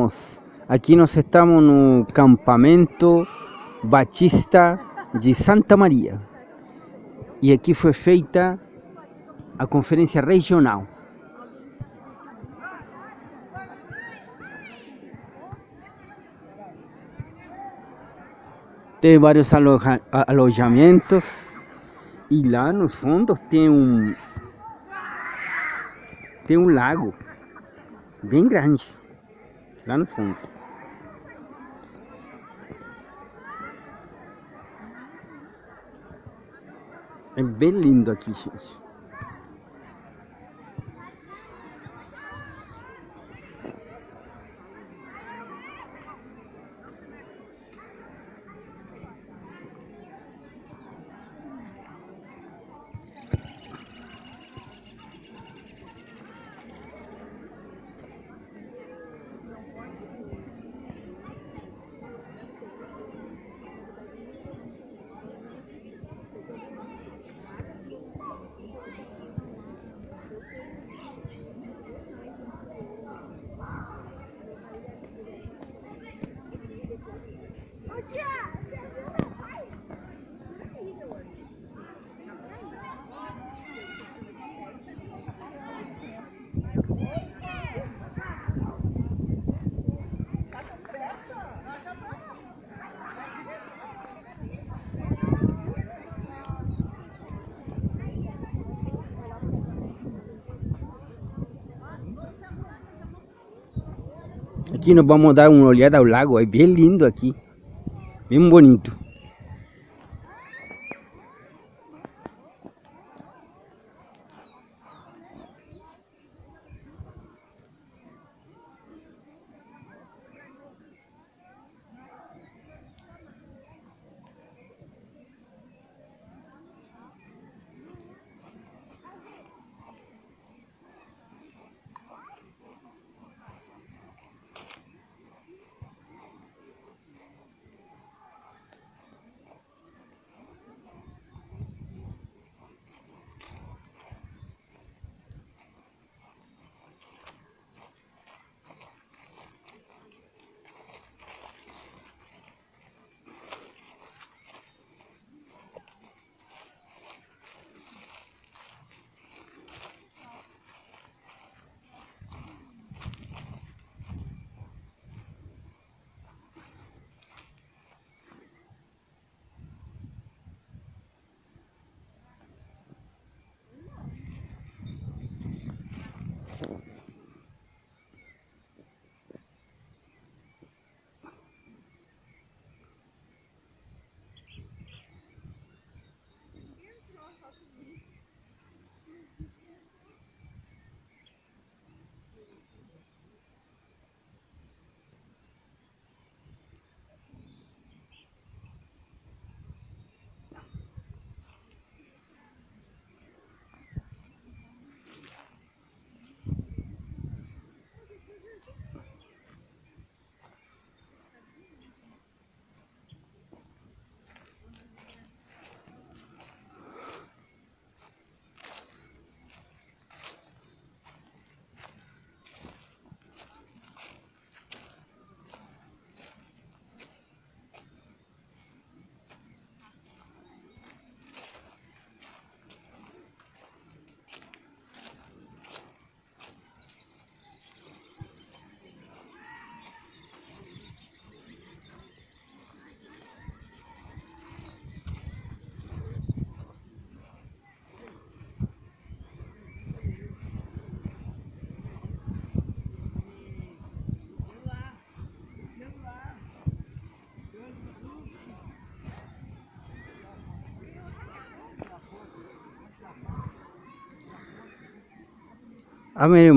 estamos. Aqui nós estamos no campamento Batista de Santa Maria. E aqui foi feita a conferência regional. Tem vários alojamentos. E lá nos fundos tem um lago bem grande. Lá nos fundos. É bem lindo aqui, gente. Aqui nós vamos dar uma olhada ao lago, é bem lindo aqui, bem bonito. A minha irmã